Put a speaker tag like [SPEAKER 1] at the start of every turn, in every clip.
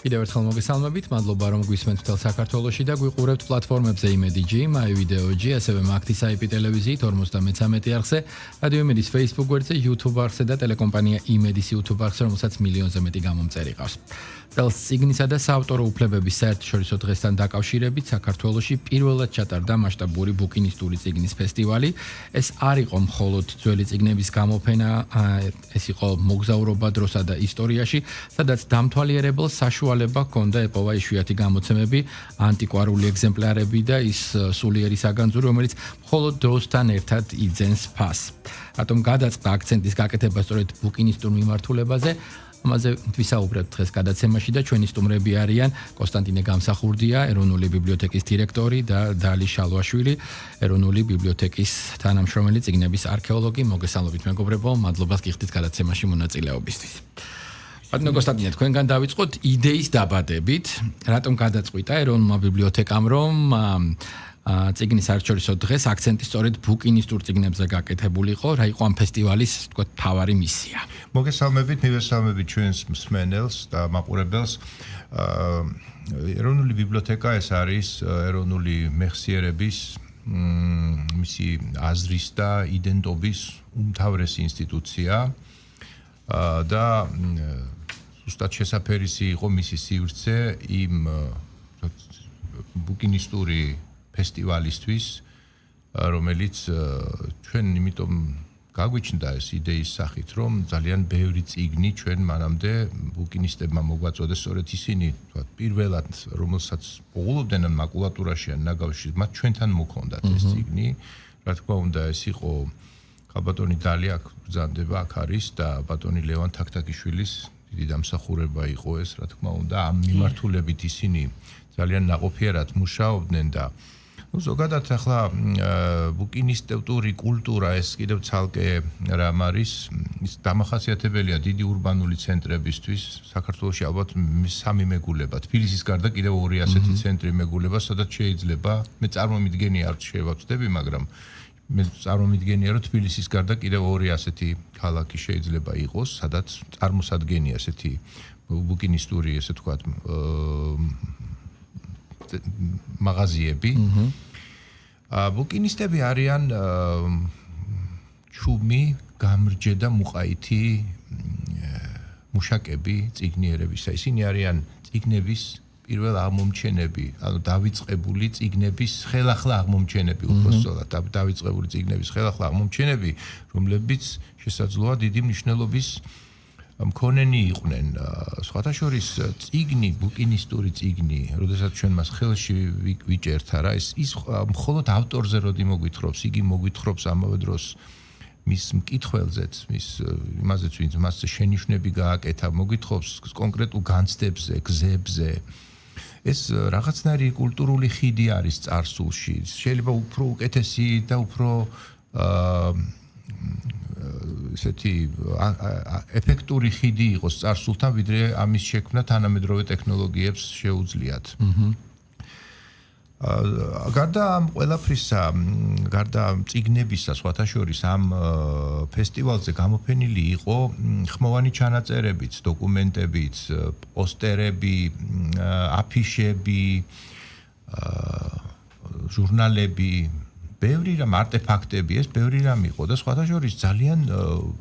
[SPEAKER 1] კიდევ ერთხელ მოგესალმებით, მადლობა რომ გვისმენთ მთელ საქართველოში და გვიყურებთ პლატფორმებზე იმედი.gr, MyVideo.gr, ასევე მაგთის IP ტელევიზიით 53 არხზე, რადიო იმედის Facebook გვერდზე, YouTube არხზე და ტელეკომპანია იმედის YouTube არხზე, რომელსაც მილიონზე მეტი გამომწერი ყავს. წელს წიგნისა და საავტორო უფლებების საერთაშორისო დღესთან დაკავშირებით საქართველოში პირველად ჩატარდა მასშტაბური ბუკინისტური წიგნის ფესტივალი. ეს არ იყო მხოლოდ ძველი წიგნების გამოფენა, ეს იყო მოგზაურობა დროსა და ისტორიაში, სადაც დამთვალიერებელ საშუალება ჰქონდა ეპოვა იშვიათი გამოცემები, ანტიკვარული ეგზემპლარები და ის სულიერი საგანძური, რომელიც მხოლოდ დროსთან ერთად იძენს ფასს. რატომ გადაწყდა აქცენტის გაკეთება სწორედ ბუკინისტურ მიმართულებაზე? ამაზე ვისაუბრებთ დღეს გადაცემაში და ჩვენი სტუმრები არიან კონსტანტინე გამსახურდია, ეროვნული ბიბლიოთეკის დირექტორი და დალი შალვაშვილი, ეროვნული ბიბლიოთეკის თანამშრომელი წიგნების არქეოლოგი. მოგესალმებით მეგობრებო, მადლობა გიხდით გადაცემაში მონაწილეობისთვის. ბატონო კონსტანტინე, თქვენგან დავიწყოთ იდეის დაბადებით, რატომ გადაწყვიტა ეროვნულმა ბიბლიოთეკამ რომ წიგნის საერთაშორისო დღეს აქცენტი სწორედ ბუკინისტურ წიგნებზე გაკეთებულიყო, რა იყო ამ ფესტივალის, თქვათ, მთავარი მისია?
[SPEAKER 2] მოგესალმებით, მივესალმებით ჩვენს მსმენელს და მაყურებელს. ეროვნული ბიბლიოთეკა ეს არის ეროვნული მეხსიერების, მისი აზრის და იდენტობის უმთავრესი ინსტიტუცია და ზუსტად შესაფერისი იყო მისი სივრცე იმ ბუკინისტური ფესტივალისთვის, რომელიც ჩვენ იმიტომ გაგვიჩნდა ეს იდეის სახით, რომ ძალიან ბევრი წიგნი ჩვენ მანამდე ბუკინისტებმა მოგვაწოდეს, სწორედ ისინი, თქვათ, პირველად, რომელსაც პოულობდნენ ან მაკულატურაში ან ნაგავში, მათ ჩვენთან მოქონდათ ეს წიგნი. რა თქმა უნდა, ეს იყო ხალბატონი დალი აქ ბრძანდება, აქ არის და ბატონი ლევან თაქთაქიშვილის დიდი დამსახურება იყო ეს, რა თქმა უნდა, ამ მიმართულებით ისინი ძალიან ნაყოფიერად მუშაობდნენ და ზოგადად ახლა ბუკინისტური კულტურა ეს კიდევ ცალკე რამ არის, ის დამახასიათებელია დიდი ურბანული ცენტრებისთვის. საქართველოში ალბათ სამი მეგულება, თბილისის გარდა კიდევ ორი ასეთი ცენტრი მეგულება, სადაც შეიძლება, მე წარმომიდგენია არ შევავწდები, მაგრამ მე წარმომიდგენია, რომ თბილისის გარდა კიდევ ორი ასეთი ქალაქი შეიძლება იყოს, სადაც წარმოსადგენია ასეთი ბუკინისტური, ესე ვთქვათ, მაღაზიები. ბუკინისტები არიან ჩუმი, გამრჯე და მუყაითი მუშაკები წიგნიერებისა. ისინი არიან წიგნების პირველ აღმომჩენები, ანუ დავიწყებული წიგნების ხელახლა აღმომჩენები, უბრალოდ დავიწყებული წიგნების ხელახლა აღმომჩენები, რომლებიც შესაძლოა დიდი მნიშვნელობის მქონენი იყვნენ. სხვათა შორის წიგნი, ბუკინისტური წიგნი, როდესაც ჩვენ მას ხელში ვიჭერთ, არა, ის მხოლოდ ავტორზე როდი მოგვითხრობს, იგი მოგვითხრობს ამავე დროს მის მკითხველზეც, იმაზეც, ვინც მასზე შენიშვნები გააკეთა, მოგვითხრობს კონკრეტულ განცდებზე, გზებზე. ეს რაღაცნაირი კულტურული ხიდი არის წარსულში. შეიძლება უფრო უკეთესი და უფრო ესეთი ეფექტური ხიდი იყოს წარსულთან, ვიდრე ამის შექმნა თანამედროვე ტექნოლოგიებს შეუძლიათ. გარდა ამ ყველაფრისა, გარდა წიგნებისა, სხვათა შორის ამ ფესტივალზე გამოფენილი იყო ხმოვანი ჩანაწერებიც, დოკუმენტებიც, პოსტერები, აფიშები, ჟურნალები, ბევრი რამ არტეფაქტები, ეს ბევრი რამ იყო და სხვათა შორის ძალიან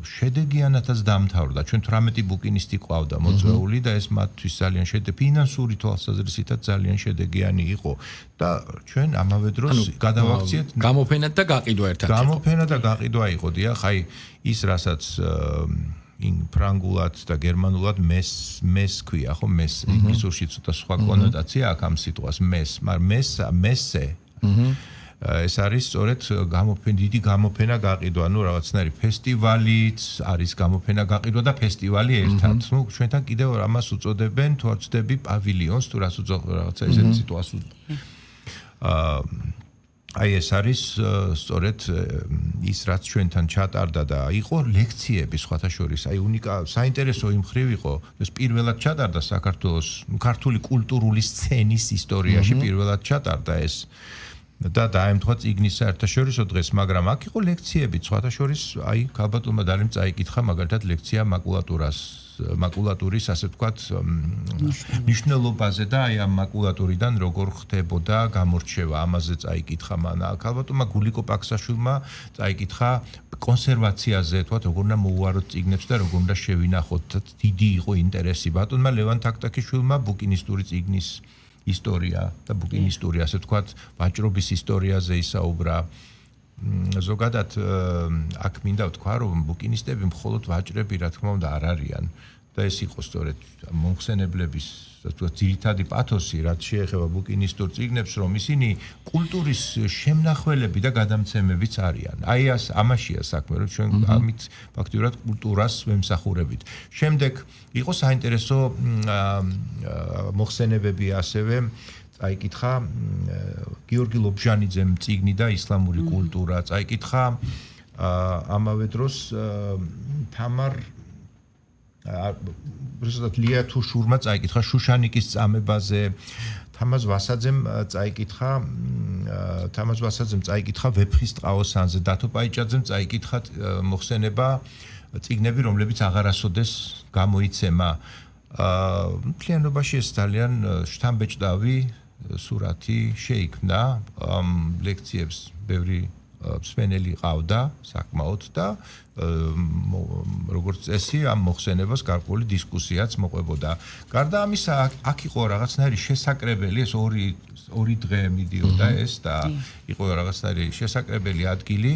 [SPEAKER 2] შედეგიანათაც დამთავრდა. ჩვენ 18 ბუკინისტი ყავდა მოწვეული და ეს მათთვის ძალიან ფინანსური თვალსაზრისითაც ძალიან შედეგიანი იყო და ჩვენ ამავე დროს გადავაქციეთ
[SPEAKER 1] გამოფენა და გაყიდვა ერთად.
[SPEAKER 2] გამოფენა და გაყიდვა იყო, დიახ, აი ის რასაც ფრანგულად და გერმანულად მეს ქვია, ხო, მეს ინგლისურში ცოტა სხვა კონოტაცია აქვს ამ სიტყვას მეს, მაგრამ მესე ეს არის სწორედ დიდი გამოფენა გაყიდვა, ანუ რაღაცნაირი ფესტივალიც არის გამოფენა გაყიდვა და ფესტივალი ერთად. ნუ ჩვენთან კიდევ ამას უწოდებენ, თუ არ ვწდები, პავილიონს, თუ რას უწოდებენ, რაღაცა ესეთი სიტუაცია. აი ეს არის სწორედ ის რაც ჩვენთან ჩატარდა და იყო ლექციები სხვათა შორის. აი საინტერესო იმ მხრივ იყო, ეს პირველად ჩატარდა საქართველოს ქართული კულტურული სცენის ისტორიაში პირველად ჩატარდა ეს. და დაემთხვა წიგნის საერთაშორისო დღეს, მაგრამ აქ იყო ლექციები, სხვათა შორის, აი, ქალბატონმა დალიმ წაიკითხა მაგალითად ლექცია მაკულატურას მაკულატურის, ასე ვთქვათ, მნიშვნელობაზე და აი ამ მაკულატურიდან როგორ ხდებოდა გამორჩევა, ამაზე წაიკითხა მან. აქ ალბათმა გულიკო პაქსაშვილმა წაიკითხა კონსერვაციაზე, თქვათ, როგორ უნდა მოუაროთ წიგნებს და როგორ უნდა შევინახოთ. დიდი იყო ინტერესი ბატონმა ლევან თაქთაქიშვილმა ბუკინისტური წიგნის ისტორია და ბუკინისტური, ასე ვთქვათ, ვაჭრობის ისტორიაზე ისაუბრა. ზოგადად აქ მინდა ვთქვა, რომ ბუკინისტები მხოლოდ ვაჭრები, რა თქმა უნდა, არ არიან და ეს იყო სწორედ მომხსენებლების ძირითადი პათოსი, რაც შეეხება ბუკინისტურ წიგნებს, რომ ისინი კულტურის შემნახველები და გადამცემებიც არიან. აი ამაშია საქმე, რომ ჩვენ ამით ფაქტიურად კულტურას ვემსახურებით. შემდეგ იყო საინტერესო მოხსენებები ასევე წაიკითხა გიორგი ლობჟანიძემ წიგნი და ისლამური კულტურა, წაიკითხა ამავე დროს თამარ რუსად ლია თუშურმა წაიკითხა შუშანიკის წამებაზე, თამაზ ვასაძემ წაიკითხა ვეფხის ტყაოსანზე, დათო პაიჭაძემ წაიკითხა მოხსენება წიგნები, რომლებიც აღარასოდეს გამოიცემა. მთლიანობაში ეს ძალიან შთამბეჭდავი სურათი შეიქმნა, ლექციებს ბევრი მსმენელი ყავდა საკმაოდ და როგორც წესი ამ მოხსენებას გარკვეული დისკუსიაც მოყვებოდა. გარდა ამისა, აქ იყო რაღაცნაირი შესაკრებელი, ეს ორი დღე მიდიოდა ეს და იყო რაღაცნაირი შესაკრებელი ადგილი,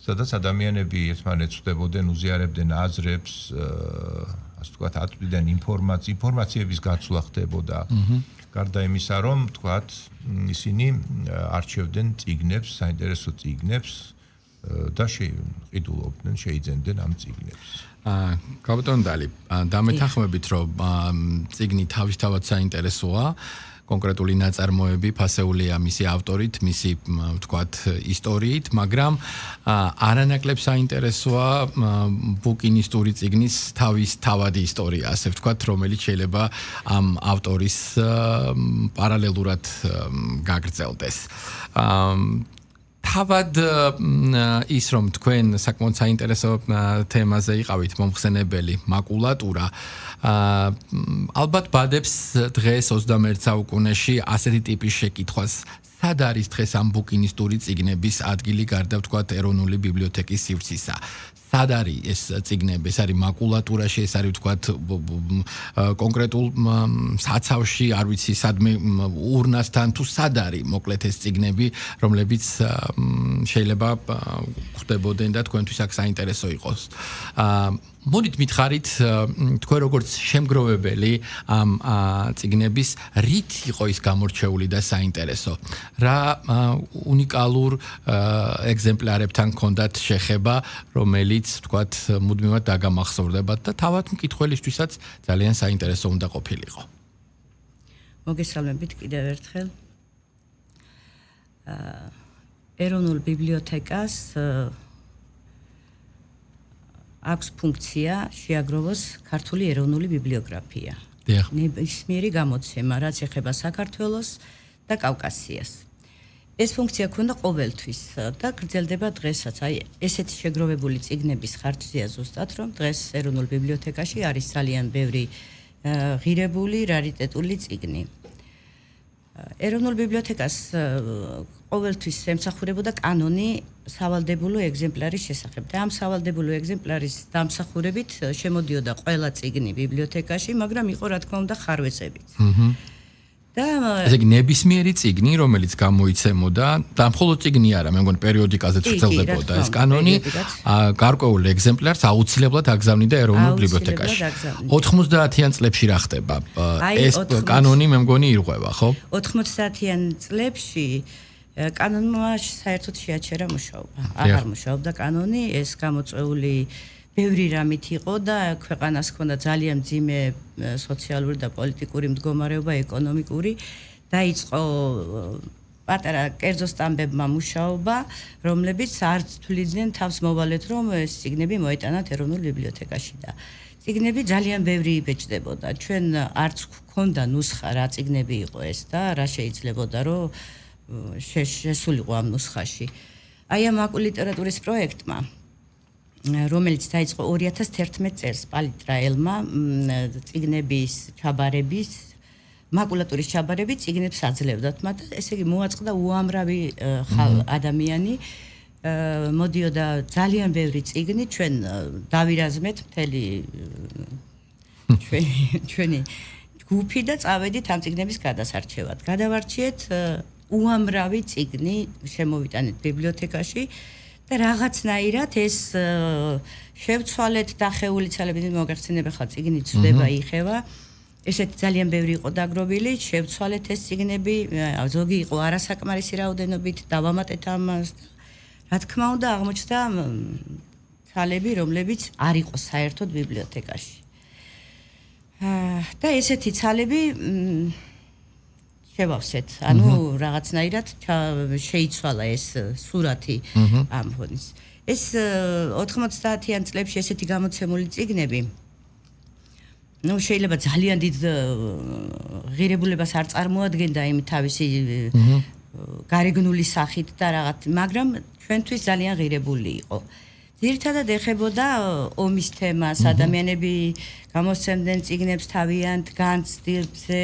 [SPEAKER 2] სადაც ადამიანები ერთმანეთს ხვდებოდნენ, უზიარებდნენ აზრებს, ასე ვთქვათ, აწვდიდნენ ინფორმაციების გაცვლა ხდებოდა. გარდა იმისა, რომ თქვათ, ისინი არჩევდნენ წიგნებს, საინტერესო წიგნებს და შეყიდულობდნენ, შეიძენდნენ ამ წიგნებს.
[SPEAKER 1] კაპიტან დალი, დამეთანხმებით, რომ წიგნი თავისთავად საინტერესოა, კონკრეტული ნაწარმოები ფასეულია მისი ავტორით, მისი ვთქვათ ისტორიით, მაგრამ არანაკლებ საინტერესოა ბუკინისტური წიგნის თავისი ისტორია, ასე ვთქვათ, რომელიც შეიძლება ამ ავტორის პარალელურად გაგრძელდეს. თავად ის რომ თქვენ საკმაოდ საინტერესო თემაზე იყავით მომხსენებელი მაკულატურა ალბათ ბადებს დღეს 21 საუკუნეში ასეთი ტიპის შეკითხვას სად არის დღეს ამ ბუკინისტური წიგნების ადგილი გარდა ვთქვათ ეროვნული ბიბლიოთეკის სივრცისა სად არის ეს წიგნები ეს არის მაკულატურაში ეს არის ვთქვათ კონკრეტულ საცავში არ ვიცი სადმე ურნასთან თუ სად არის მოკლედ ეს წიგნები რომლებიც შეიძლება ხვდებოდნენ და თქვენთვის აქ საინტერესო იყოს მოდით მითხარით თქვენ როგორც შემგროვებელი ამ წიგნების რით იყო ის გამორჩეული და საინტერესო რა უნიკალურ ეგზემპლარებთან ჰქონდათ შეხება რომელიც ვთქვათ მუდმივად დაგამახსოვრდებათ და თავად მკითხველისთვისაც ძალიან საინტერესო უნდა ყოფილიყო
[SPEAKER 3] მოგესალმებით კიდევ ერთხელ ეროვნულ ბიბლიოთეკას აქვს ფუნქცია შეაგროვოს ქართული ეროვნული ბიბლიოგრაფია. ნებისმიერი გამოცემა, რაც ეხება საქართველოს და კავკასიას. ეს ფუნქცია ქონდა ყოველთვის და გრძელდება დღესაც. აი, ესეთი შეგროვებული წიგნების ხარჯზეა ზუსტად, რომ დღეს ეროვნულ ბიბლიოთეკაში არის ძალიან ბევრი ღირებული, რარიტეტული წიგნი. ეროვნულ ბიბლიოთეკას ყოველთვის ემსახურებოდა კანონი სავალდებულო ეგზემპლარის შესახებ და ამ სავალდებულო ეგზემპლარის დამსახურებით შემოდიოდა ყველა წიგნი ბიბლიოთეკაში, მაგრამ იყო რა თქმა უნდა ხარვეზებიც. და
[SPEAKER 1] ესე იგი ნებისმიერი წიგნი, რომელიც გამოიცემოდა, და მხოლოდ წიგნი არა, მე მგონი პერიოდიკაზეც ვრცელდებოდა ეს კანონი, გარკვეულ ეგზემპლარს აუცილებლად აგზავნიდა ეროვნულ ბიბლიოთეკაში. 90-იან წლებში რა ხდება? ეს კანონი მე მგონი ირღვევა, ხო?
[SPEAKER 3] 90-იან წლებში კანონმა საერთოდ შეაჩერა მუშაობა. აღარ მუშაობდა კანონი, ეს გამოწვეული ბევრი რამით იყო და ქვეყანას ჰქონდა ძალიან მძიმე სოციალური და პოლიტიკური მდგომარეობა, ეკონომიკური. დაიწყო პატარა კერძო სტამბებმა მუშაობა, რომლებიც არ თვლიდნენ თავს მოვალეთ, რომ ეს წიგნები მოეტანათ ეროვნულ ბიბლიოთეკაში და წიგნები ძალიან ბევრი იბეჭდებოდა. ჩვენ არც ჰქონდა ნუსხა რა წიგნები იყო ეს და რა შეიძლებოდა რომ შესულიყო ამ ნუსხაში. აი ამ ლიტერატურის პროექტმა რომელიც დაიწყო 2011 წელს პალიტრაელმა წიგნების ჩაბარების მაკულატურის ჩაბარებით წიგნებს აძლევდათ მათ ესე იგი მოაწყდა უამრავი ადამიანი მოდიოდა ძალიან ბევრი წიგნი ჩვენ დავირაზმეთ მთელი ჩვენი ჯგუფი და წავედით ამ წიგნების გადასარჩევად გადავარჩიეთ უამრავი წიგნი შემოვიტანეთ ბიბლიოთეკაში და რაღაცნაირად ეს შევცვალეთ დახეული ცალებით მოგახსენებ ახლა წიგნი წდება იხევა ესეთი ძალიან ბევრი იყო დაგროვილი შევცვალეთ ეს წიგნები ზოგი იყო არასაკმარისი რაოდენობით დავამატეთ ამას რა თქმა უნდა აღმოჩნდა ცალები რომლებიც არ იყო საერთოდ ბიბლიოთეკაში და ესეთი ცალები შევავსეთ ანუ რაღაცნაირად შეიცვალა ეს სურათი ამ ფონის ეს 90-იან წლებში ესეთი გამოცემული წიგნები ну შეიძლება ძალიან დიდ ღირებულებას არ წარმოადგენდა იმ თავისი გარეგნული სახით და რაღაც მაგრამ ჩვენთვის ძალიან ღირებული იყო ძირითადად ეხებოდა ომის თემას ადამიანები გამოსცემდნენ წიგნებს თავიანთ განცდილზე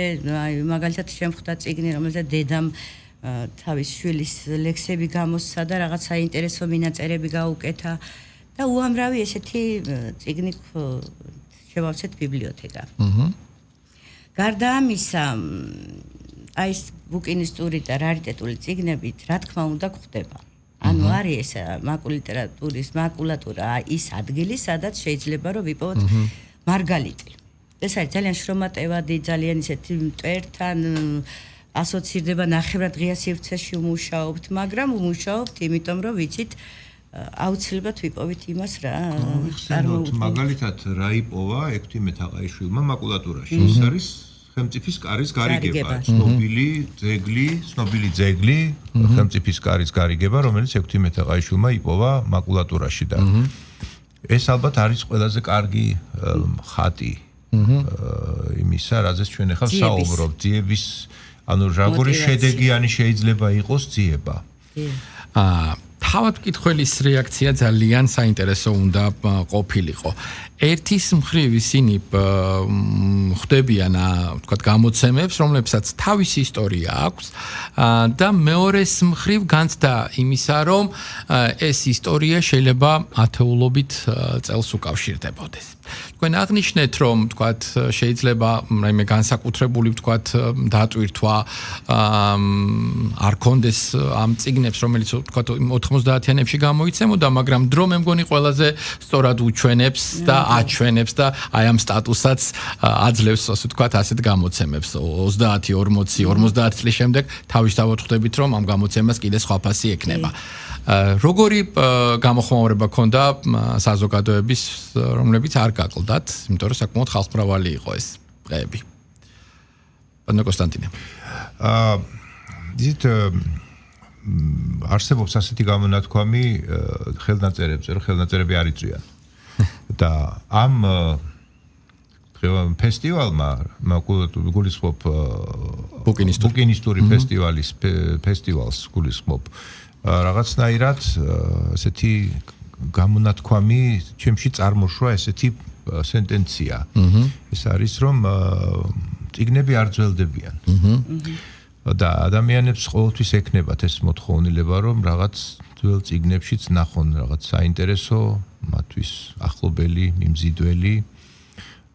[SPEAKER 3] მაგალითად შემხვდა წიგნი რომელზეც დედამ თავის შვილის ლექსები გამოსცა და რაღაც საინტერესო მინაწერები გაუკეთა და უამრავი ესეთი წიგნი შევავსეთ ბიბლიოთეკა. გარდა ამისა, აი ეს ბუკინისტური და რარიტეტული წიგნებით, რა თქმა უნდა, გვხდება. ანუ არის ეს მაკულატურა ის ადგილი, სადაც შეიძლება რომ ვიპოვოთ მარგალიტი. ეს არის ძალიან შრომატევადი, ძალიან ისეთი მტვერთან ასოცირდება ნახევრად ღია სივრცეში ვმუშაობთ, მაგრამ ვმუშაობთ, იმიტომ რომ ვიცით აუცილებლად ვიპოვით იმას რა
[SPEAKER 2] წარმოვიდგინოთ მაგალითად რა იპოვა ექვთიმე თაყაიშვილმა მაკულატურაში ეს არის ხელმწიფის კარის გარიგება ცნობილი ძეგლი ხელმწიფის კარის გარიგება რომელიც ექვთიმე თაყაიშვილმა იპოვა მაკულატურაში და ეს ალბათ არის ყველაზე კარგი ხატი იმისა რაზეც ჩვენ ახლა საუბრობთ ძიების ანუ როგორი შედეგიანი შეიძლება იყოს ძიება
[SPEAKER 1] თავად მკითხველის რეაქცია ძალიან საინტერესო უნდა ყოფილიყო. ერთის მხრივ ისინი ხვდებიან, ვთქვათ, გამოცემებს, რომლებსაც თავისი ისტორია აქვს და მეორეს მხრივ განცდა იმისა, რომ ეს ისტორია შეიძლება ათეულობით წელს უკავშირდებოდეს. თქვენ აღნიშნეთ, რომ ვთქვათ, შეიძლება რაიმე განსაკუთრებული ვთქვათ დატვირთვა არ კონდეს ამ წიგნებს, რომელიც ვთქვათ 90-იანებში გამოიცემოდა, მაგრამ დრო მე მგონი ყველაზე სწორად უჩვენებს და აჩვენებს და აი ამ სტატუსაც აძლევს, ასე ვთქვათ, ასეთ გამოცემებს 30, 40, 50 წლის შემდეგ თავისთავად ხვდებით, რომ ამ გამოცემას კიდე სხვა ფასი ექნება. როგორი გამოხმაურება ქონდა საზოგადოების, რომლებიც არ გაკლდათ, იმიტომ რომ საკმაოდ ხალხმრავალი იყო ეს დღეები. პანო კონსტანტინე.
[SPEAKER 2] იცით არსებობს ასეთი გამონათქვამი ხელნაწერებზე, რომ ხელნაწერები არ იწვიან. და ამ ფესტივალმა გულისხმობ ბუკინისტური ფესტივალს გულისხმობ რაღაცნაირად ესეთი გამონათქვამი ჩემში წარმოშვა ესეთი სენტენცია. ეს არის რომ წიგნები არ ძველდებიან. და ადამიანებს ყოველთვის ექნებათ ეს მოთხოვნილება რომ რაღაც ძველ წიგნებშიც ნახონ რაღაც საინტერესო მათთვის ახლობელი, მიმზიდველი.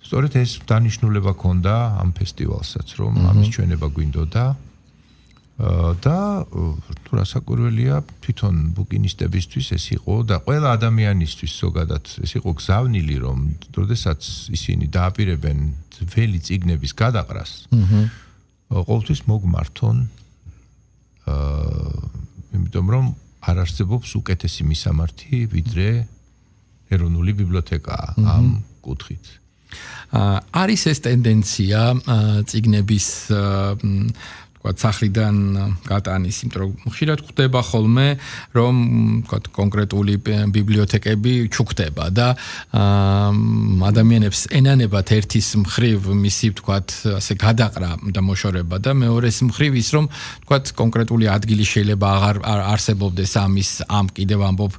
[SPEAKER 2] სწორედ ეს დანიშნულება ქონდა ამ ფესტივალსაც, რომ ამის ჩვენება გვინდოდა. და თუ რასაკვირველია, თვითონ ბუკინისტებისთვის ეს იყო და ყველა ადამიანისთვის ზოგადად ეს იყო გზავნილი, რომ როდესაც ისინი დააპირებენ ძველი წიგნების გადაყრას, ყოველთვის მოგმართონ, იმიტომ რომ არ არსებობს უკეთესი მისამართი, ვიდრე ეროვნული ბიბლიოთეკა ამ კუთხით. არის ეს ტენდენცია წიგნების
[SPEAKER 1] თქვათ სახლიდან გატანის, იმიტომ რომ ხშირად ხდება ხოლმე, რომ თქვათ კონკრეტული ბიბლიოთეკები ჩუქდება და ადამიანებს ენანებათ ერთის მხრივ მისი თქვათ ასე გადაყრა და მოშორება და მეორეს მხრივ ის რომ თქვათ კონკრეტული ადგილი შეიძლება აღარ არსებობდეს ამ კიდევ ამბობ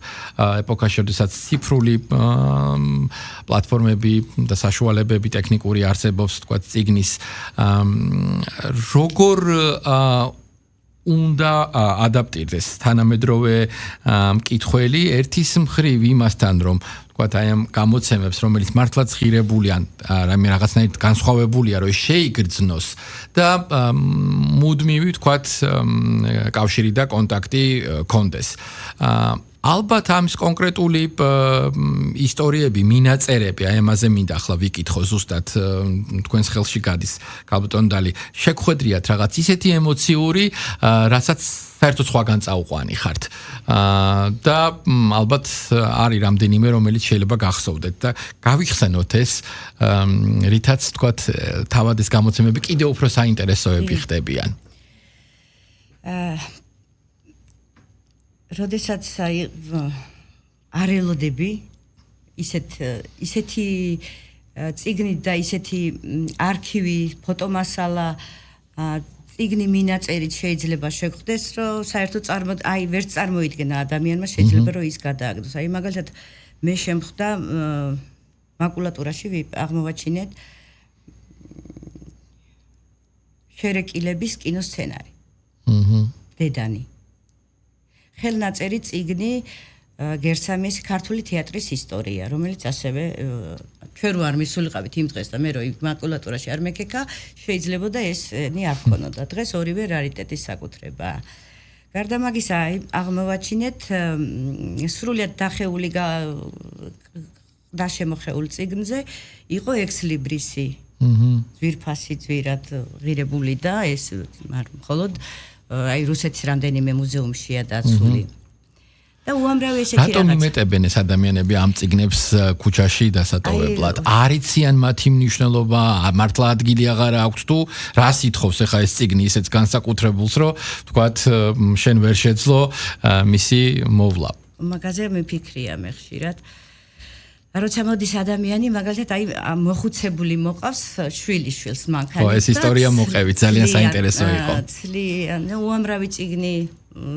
[SPEAKER 1] ეპოქაში, როდესაც ციფრული პლატფორმები და საშუალებები ტექნიკური არსებობს თქვათ წიგნის როგორ უნდა ადაპტირდეს თანამედროვე მკითხველი ერთის მხრივ იმასთან რომ თქვათ აი ამ გამოცემებს რომელიც მართლაც ღირებულია რამე რაღაცნაირად განსხვავებულია რომ შეიგრძნოს და მუდმივი თქვათ კავშირი და კონტაქტი კონდეს ალბათ ამის კონკრეტული ისტორიები, მინაწერები, აი ამაზე მინდა ახლა ვიკითხო ზუსტად თქვენს ხელში გადის კაბუტონდალი. შეგხვედრიათ რაღაც ისეთი ემოციური, რასაც საერთოდ სხვაგან წაუყვანი ხართ. და ალბათ არის რამდენიმე რომელიც შეიძლება გახსოვდეთ და გავიხსენოთ ეს რითაც თქვათ თავად ეს გამოცემები კიდევ უფრო საინტერესოები ხდებიან. როდესაც აი არ ელოდები ისეთი წიგნი და ისეთი არქივი, ფოტომასალა, წიგნი მინაწერით შეიძლება შეგვხვდეს, რომ საერთოდ აი ვერც წარმოიდგენა ადამიანმა შეიძლება რომ ის გადააგდოს. აი მაგალითად მე შემხვდა მაკულატურაში აღმოვაჩინეთ შერეკილების კინოსცენარი. დედანი. ხელნაწერი წიგნი გერცამის ქართული თეატრის ისტორია, რომელიც ასევე ჩვენ რო არ მისულიყავით იმ დღეს და მე რო მაკულატურაში არ მეკეკა, შეიძლებოდა ესენი არ ქონოდა. დღეს ორივე რარიტეტის საკუთრებაა. გარდა მაგისა, აღმოვაჩინეთ სრულიად დახეული დაშემოხეულ წიგნზე იყო ექსლიბრისი. ძვირფასი ძვირად ღირებული და ეს მხოლოდ აი რუსეთის რამდენიმე მუზეუმშია დაცული. და უამრავი ესეთი რაღაცა. რატომ იმეტებენ ეს ადამიანები ამ წიგნებს ქუჩაში დასატოვებლად? არიციან მათი მნიშვნელობა, მართლა ადგილი აღარ აქვს თუ რას ითხოვს ახლა ეს წიგნი ისეც განსაკუთრებულს, რომ თქვათ შენ ვერ შეძლო მისი მოვლა. მაგაზე მიფიქრია მე ხშირად. როცა მოდის ადამიანი, მაგალითად აი მოხუცებული მოყავს შვილიშვილს მანქანით. ხო, ეს ისტორია მოყევით, ძალიან საინტერესო იყო. ძალიან, უამრავი წიგნი,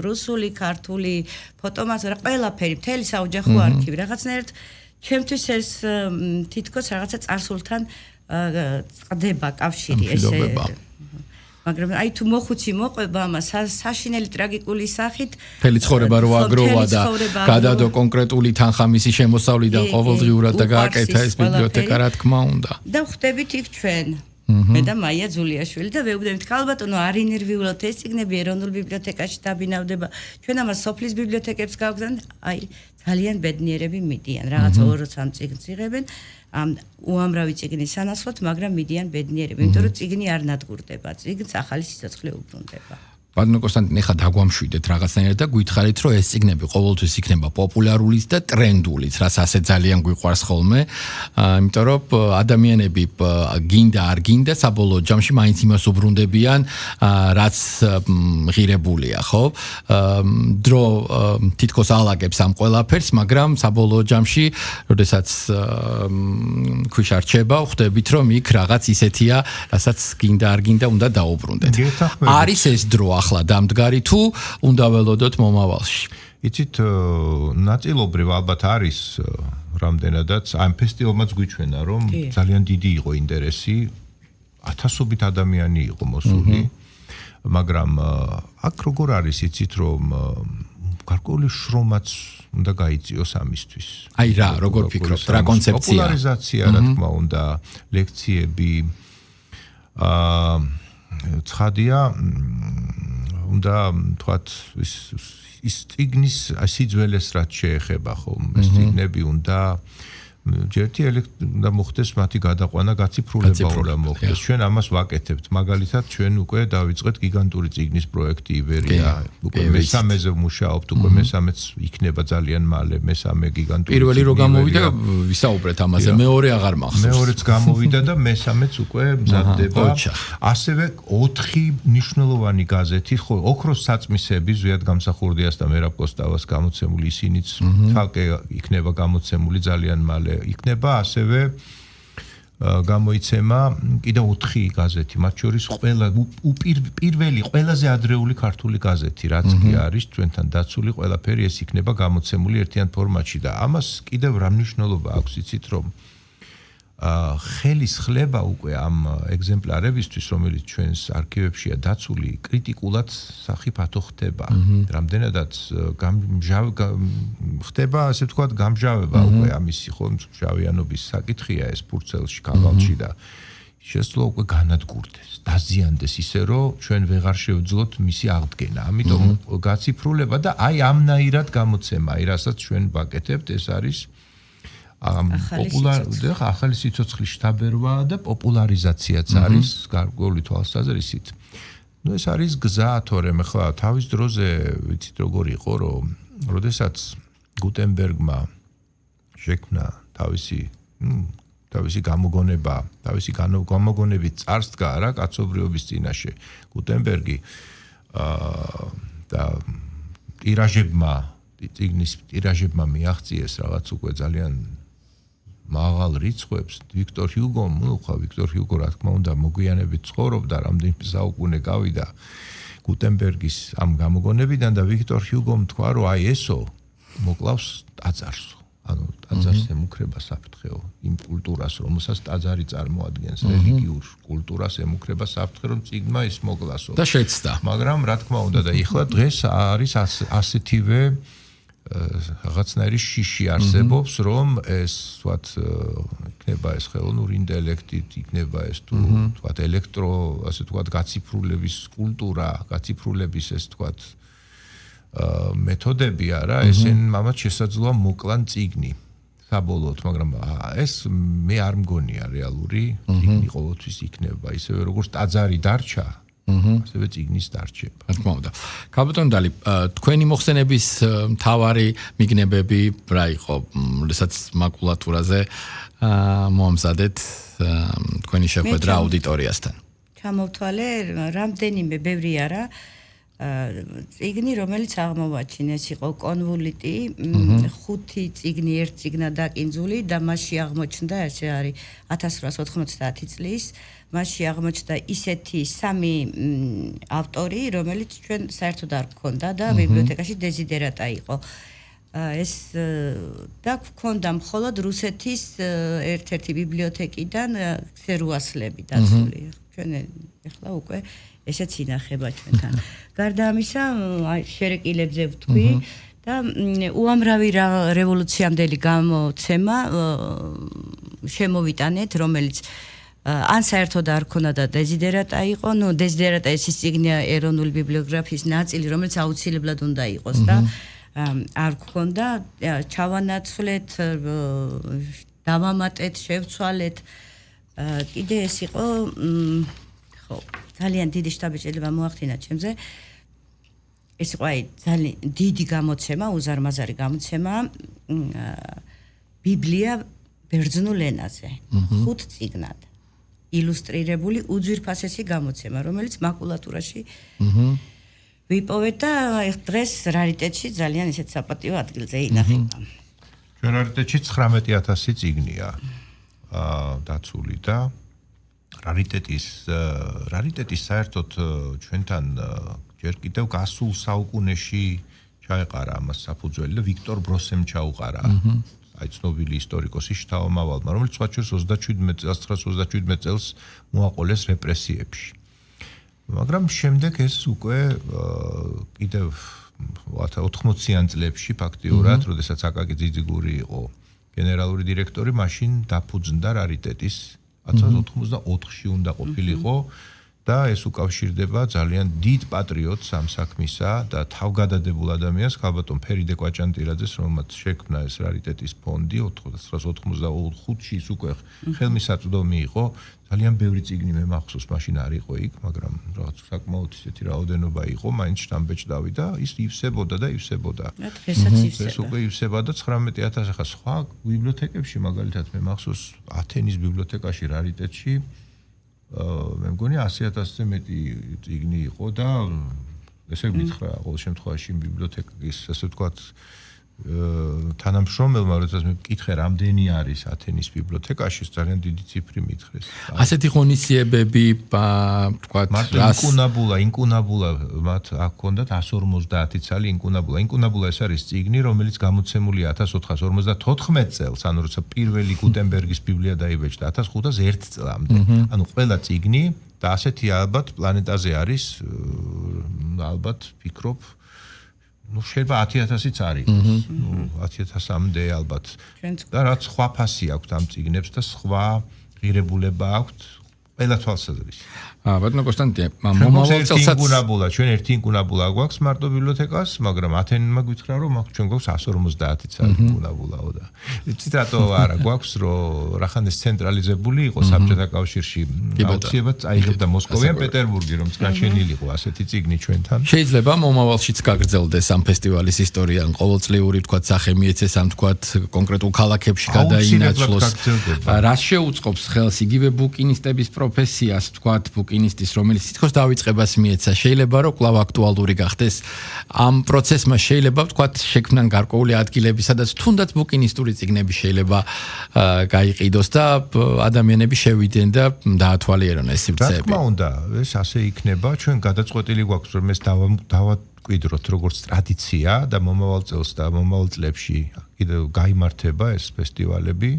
[SPEAKER 1] რუსული, ქართული, ფოტომასალა, ყველაფერი, მთელი საოჯახო არქივი, რაღაცნაირად ჩემთვის ეს თითქოს რაღაცა წარსულთან წდება კავშირი ესე. მაგრამ აი თუ მოხუცი მოყვება ამას საშინელი ტრაგიკული სახით მთელი ცხოვრება რო აგროვა და გადადო კონკრეტული თანხამისი შემოსავლიდან ყოველდღიურად და გააკეთა ეს ბიბლიოთეკა რა თქმა უნდა და ხვდებით იქ ჩვენ მე და მაია ძულიაშვილი და ვეუბნებით ალბათონო არ ინერვიულოთ ეს წიგნები ეროვნულ ბიბლიოთეკაში დაბინავდება ჩვენ ამას სოფლის ბიბლიოთეკებს გავგზავნთ აი ძალიან ბედნიერები მიდიან რაღაც 2-3 წიგნს იღებენ უამრავი წიგნის სანაცვლოდ, მაგრამ მიდიან ბედნიერები, იმიტომ რომ წიგნი არ ნადგურდება, წიგნს ახალი სიცოცხლე უბრუნდება. ბატონო კონსტანტინე, ხა დაგვამშვიდეთ რაღაცნაირად და გითხარით, რომ ეს წიგნები ყოველთვის იქნება პოპულარულიც და ტრენდულიც, რაც ასე ძალიან გვიყვარს ხოლმე, იმიტომ რომ ადამიანები გინდა არ გინდა, საბოლოო ჯამში მაინც იმას უბრუნდებიან, რაც ღირებულია, ხო? დრო თითქოს ალაგებს ამ ყველაფერს, მაგრამ საბოლოო ჯამში, როდესაც ქვიშ არ რჩება, ხვდებით, რომ იქ რაღაც ისეთია, რასაც გინდა არ გინდა უნდა დაუბრუნდეთ. არის ეს დრო ახლა დამდგარი თუ უნდა ველოდოთ მომავალში. იცით, ნაწილობრივ ალბათ არის რამდენადაც ამ ფესტივალმაც გვიჩვენა, რომ ძალიან დიდი იყო ინტერესი, ათასობით ადამიანი იყო მოსული, მაგრამ აქ როგორ არის იცით, რომ გარკვეული შრომაც უნდა გაიწიოს ამისთვის. აი რა, როგორ ფიქრობთ, რა კონცეფცია? პოპულარიზაცია, რა თქმა უნდა, ლექციები, ცხადია უნდა თქვათ ის წიგნის სიძველეს რაც შეეხება ხომ ეს წიგნები უნდა
[SPEAKER 2] ჯერთი და მოხდეს მათი გადაყვანა გაციფრულება უნდა მოხდეს. ჩვენ ამას ვაკეთებთ. მაგალითად, ჩვენ უკვე დავიწყეთ გიგანტური წიგნის პროექტი იბერია. უკვე მესამეზე ვმუშაობთ, უკვე მესამეც იქნება ძალიან მალე, მესამე გიგანტური.
[SPEAKER 1] პირველი რო გამოვიდა, ვისაუბრეთ ამაზე, მეორე აღარ მახსოვს.
[SPEAKER 2] მეორეც გამოვიდა და მესამეც უკვე მზადდება. ასევე 4 მნიშვნელოვანი გაზეთი, ხო, ოქროს საწმისები ზვიად გამსახურდიას და მერაბ კოსტავას გამოცემული ისინიც თალკე იქნება გამოცემული ძალიან მალე. იქნება ასევე გამოიცემა კიდევ 4 გაზეთი, მათ შორის პირველი ყველაზე ადრეული ქართული გაზეთი, რაც კი არის ჩვენთან დაცული, ყველაფერი ეს იქნება გამოცემული ერთიან ფორმატში და ამას კიდევ რა მნიშვნელობა აქვს, იცით რომ ხელის ხლება უკვე ამ ეგზემპლარებისთვის, რომელიც ჩვენს არქივებშია დაცული, კრიტიკულად სახიფათო ხდება. რამდენადაც ხდება, ასე ვთქვათ, გამჟავება უკვე ამისი ხო მჟავიანობის საკითხია ეს ფურცელში, ქაღალდში და შესაძლოა უკვე განადგურდეს, დაზიანდეს ისე, რომ ჩვენ ვეღარ შევძლოთ მისი აღდგენა. ამიტომ გაციფრულება და აი ამნაირად გამოცემა, რასაც ჩვენ ვაკეთებთ, ეს არის ახალი სიცოცხლის შთაბერვა და პოპულარიზაციაც არის გარკვეული თვალსაზრისით. ნუ ეს არის გზა, თორემ ხო თავის დროზე ვიცით როგორ იყო, რომ როდესაც გუტენბერგმა შექმნა თავისი გამოგონება, თავისი გამოგონებით წარსდგა რა კაცობრიობის წინაშე გუტენბერგი და წიგნის ტირაჟებმა მიაღწიეს რაღაც უკვე ძალიან მაღალ რიცხვებს. ვიქტორ ჰიუგომ, ვიქტორ ჰიუგო რა თქმა უნდა მოგვიანებით ცხოვრობდა, რამდენი საუკუნე გავიდა გუტენბერგის ამ გამოგონებიდან და ვიქტორ ჰიუგომ თქვა, რომ აი ესო მოკლავს ტაძარსო. ანუ ტაძარს ემუქრება საფრთხეო, იმ კულტურას, რომელსაც ტაძარი წარმოადგენს, რელიგიურ კულტურას ემუქრება საფრთხე, რომ წიგნმა ის მოკლასო.
[SPEAKER 1] და შეცდა.
[SPEAKER 2] მაგრამ რა თქმა უნდა და ეხლა დღეს არის ასეთივე რაღაცნაირი შიში არსებობს, რომ ეს ვთქვათ იქნება ეს ხელოვნური ინტელექტით, იქნება ეს თუ ვთქვათ ასე ვთქვათ გაციფრულების კულტურა, გაციფრულების ეს ვთქვათ მეთოდები არა, ესენ მამაც შესაძლოა მოკლან წიგნი საბოლოოდ, მაგრამ ეს მე არ მგონია რეალური წიგნი ყოველთვის იქნება, ისევე როგორც ტაძარი დარჩა, ასევე წიგნის დარჩება.
[SPEAKER 1] რა თქმა უნდა. კაპიტან დალი, თქვენი მოხსენების მთავარი მიგნებები რა იყო, როდესაც მაკულატურაზე მოამზადეთ თქვენი შეხვედრა აუდიტორიასთან?
[SPEAKER 3] ჩამოვთვალე, რამდენიმე ბევრი არა წიგნი, რომელიც აღმოვაჩინეს, იყო კონვოლიტი, 5 წიგნი ერთ წიგნად დაკინძული და მასში აღმოჩნდა, ესე არის 1890 წლის, მასში აღმოჩნდა ისეთი 3 ავტორი, რომელიც ჩვენ საერთოდ არ გქონდა და ბიბლიოთეკაში დეზიდერატა იყო. ეს და გქონდა მხოლოდ რუსეთის ერთ-ერთი ბიბლიოთეკიდან ქსერუასლები დაცული. ჩვენ ეხლა უკვე ესეც ინახება ჩვენთან. გარდა ამისა, შერეკილებზე ვთქვი და უამრავი რევოლუციამდელი გამოცემა შემოვიტანეთ, რომელიც ან საერთოდ არ ქონდა და დეზიდერატა იყო, დეზიდერატა ეს წიგნია ეროვნული ბიბლიოგრაფიის ნაწილი, რომელიც აუცილებლად უნდა იყოს და არ გქონდა, ჩავანაცვლეთ, დავამატეთ, შევცვალეთ. კიდე ეს იყო, ხო, ძალიან დიდი შთაბეჭდილება მოახდინა ჩემზე. ეს იყო ძალიან დიდი გამოცემა, უზარმაზარი გამოცემა, ბიბლია ბერძნულ ენაზე, 5 წიგნად. ილუსტრირებული უძვირფასესი გამოცემა, რომელიც მაკულატურაში ვიპოვეთ და დღეს რარიტეტში ძალიან ისეთ საპატიო ადგილზე ინახება.
[SPEAKER 2] ჩვენ რარიტეტში 19,000 წიგნია დაცული და რარიტეტის საერთოდ ჩვენთან ჯერ კიდევ გასულ საუკუნეში ჩაეყარა ამას საფუძველი და ვიქტორ ბროსემ ჩაუყარა. აი ცნობილი ისტორიკოსი შთაომავალმა, რომელიც სხვა შორის 1927 წელს მოაყოლეს რეპრესიებში. მაგრამ შემდეგ ეს უკვე კიდევ 80-იან წლებში ფაქტიურად, როდესაც აკაკი ძიძიგური იყო გენერალური დირექტორი, მაშინ დაფუძნდა რარიტეტის 1984-ში უნდა ყოფილიყო და ეს უკავშირდება ძალიან დიდ პატრიოტს ამ საქმისა და თავგადადებულ ადამიანს, ხალბატონ ფერიდე კვაჭანტირაძეს, რომელმაც შექმნა ეს რარიტეტის ფონდი 1985-ში ის უკვე ხელმისაწვდომი იყო. ძალიან ბევრი წიგნი მე მახსოვს, მაშინ არ იყო იქ, მაგრამ რაღაც საკმაოდ ისეთი რაოდენობა იყო, მაინც შტამბეჭდავი და ის ივსებოდა და ივსებოდა.
[SPEAKER 3] დღესაც ივსება.
[SPEAKER 2] ეს უკვე ივსება და 19,000 ახლა სხვა ბიბლიოთეკებში, მაგალითად მე მახსოვს ათენის ბიბლიოთეკაში რარიტეტში მე მგონი 100,000-ზე მეტი წიგნი იყო და ესე გითხრა ყოველ შემთხვევაში ბიბლიოთეკის ასე ვთქვათ თანამშრომელმა როდესაც მე მკითხე რამდენი არის ათენის ბიბლიოთეკაში ძალიან დიდი ციფრი მითხრეს.
[SPEAKER 1] ასეთი ღონისძიებები ვთქვათ
[SPEAKER 2] ინკუნაბულა მათ აქ ჰქონდათ 150 წელი ინკუნაბულა ეს არის წიგნი რომელიც გამოცემულია 1454 წელს ანუ როცა პირველი გუტენბერგის ბიბლია დაიბეჭდა 1501 წლამდე ანუ ყველა წიგნი და ასეთი ალბათ პლანეტაზე არის ალბათ ფიქრობ შეიძლება 10,000-იც არის. 10,000-მდე ალბათ. და რაც სხვა ფასი აქვს ამ წიგნებს და სხვა ღირებულება აქვს ყველა თვალსაზრისით.
[SPEAKER 1] ბატონო კონსტანტინე, მომავალ წელსაც
[SPEAKER 2] ჩვენ ერთი ინკუნაბულა გვაქვს მარტო ბიბლიოთეკას, მაგრამ ათენმა გითხრა რომ ჩვენ გვაქვს 150 წელი ინკუნაბულაო და იცით რატო არა გვაქვს რომ რახანეს ცენტრალიზებული იყო საბჭოთა კავშირში აუცილებლად წაიღებდა მოსკოვი ან პეტერბურგი რომ განშენილიყო ასეთი წიგნი ჩვენთან.
[SPEAKER 1] შეიძლება მომავალშიც გაგრძელდეს ამ ფესტივალის ისტორია, ან ყოველწლიური თქვათ სახე მიეცეს ამ თქვათ კონკრეტულ ქალაქებში გადაინაცვლოს. რას შეუწყობს ხელს იგივე ბუკინისტების პროფესიას თქვათ ბუკინისტის, რომელიც თითქოს დავიწყებას მიეცა, შეიძლება რომ კვლავ აქტუალური გახდეს. ამ პროცესმა შეიძლება ვთქვათ შექმნან გარკვეული ადგილები, სადაც თუნდაც ბუკინისტური წიგნები შეიძლება გაიყიდოს და ადამიანები შევიდნენ და დაათვალიერონ ეს სივრცეები.
[SPEAKER 2] რა თქმა უნდა, ეს ასე იქნება, ჩვენ გადაწყვეტილი გვაქვს რომ ეს დავაკვირდროთ როგორც ტრადიცია და მომავალ წელს და მომავალ წლებში კიდევ გაიმართება ეს ფესტივალები.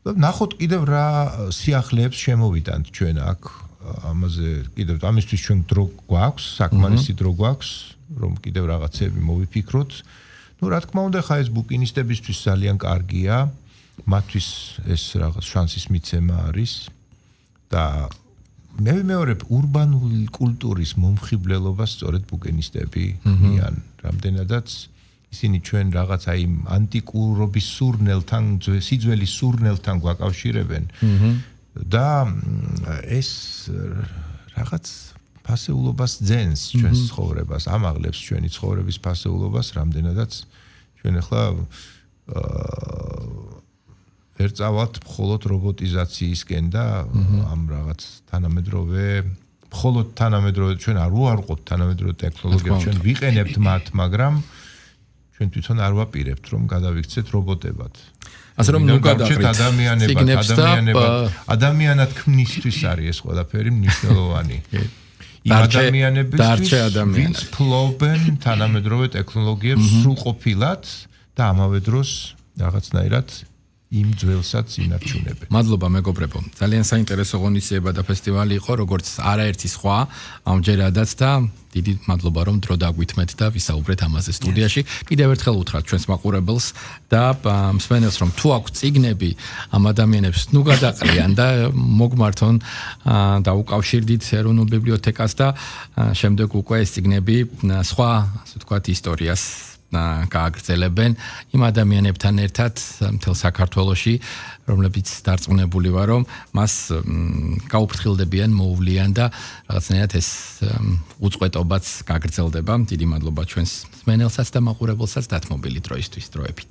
[SPEAKER 2] ნახოთ კიდევ რა სიახლეებს შემოვიტანთ ჩვენ აქ ამაზე კიდევ ამისთვის ჩვენ დრო გვაქვს, საკმარისი დრო გვაქვს, რომ კიდევ რაღაცები მოვიფიქროთ. ნუ რა თქმა უნდა, ხა ეს ბუკინისტებისთვის ძალიან კარგია, მათთვის ეს რაღაც შანსის მიცემა არის და მე ვიმეორებ ურბანული კულტურის მომხიბლელობას სწორედ ბუკინისტები იან, რამდენადაც ისინი ჩვენ რაღაც აი ანტიკურობის სურნელთან, სიძველის სურნელთან გვაკავშირებენ. და ეს რაღაც ფასეულობას ძენს ჩვენს ცხოვრებას, ამაღლებს ჩვენი ცხოვრების ფასეულობას, რამდენადაც ჩვენ ახლა ვერ წავალთ მხოლოდ რობოტიზაციისკენ და ამ რაღაც თანამედროვე ჩვენ არ უარყოფთ თანამედროვე ტექნოლოგიებს, ჩვენ ვიყენებთ მათ, მაგრამ ჩვენ თვითონ არ ვაპირებთ რომ გადავიქცეთ რობოტებად.
[SPEAKER 1] ასე რომ ნუ გადაყრით
[SPEAKER 2] ადამიანად ქმნისთვის არის ეს ყველაფერი მნიშვნელოვანი. იმ ადამიანებისთვის ვინც ფლობენ თანამედროვე ტექნოლოგიებს სრულყოფილად და ამავე დროს რაღაცნაირად იმ ძველსაც ინარჩუნებენ.
[SPEAKER 1] მადლობა მეგობრებო. ძალიან საინტერესო ღონისძიება და ფესტივალი იყო, როგორც არაერთი სხვა ამჯერადაც და დიდი მადლობა რომ დრო დაგვითმეთ და ვისაუბრეთ ამაზე სტუდიაში. კიდევ ერთხელ უთხრათ ჩვენს მაყურებელს და მსმენელს რომ თუ აქვს წიგნები ამ ადამიანებს ნუ გადაყრიან და მოგმართონ და უკავშირდით ეროვნულ ბიბლიოთეკას და შემდეგ უკვე ეს წიგნები სხვა ასე ვთქვათ ისტორიას გააგრძელებენ იმ ადამიანებთან ერთად მთელ საქართველოში, რომლებიც დარწმუნებული ვარ, რომ მას გაუფრთხილდებიან, მოუვლიან და რაღაცნაირად ეს უწყვეტობაც გაგრძელდება. დიდი მადლობა ჩვენს მსმენელსაც და მაყურებელსაც დათმობილი დროისთვის დროებით.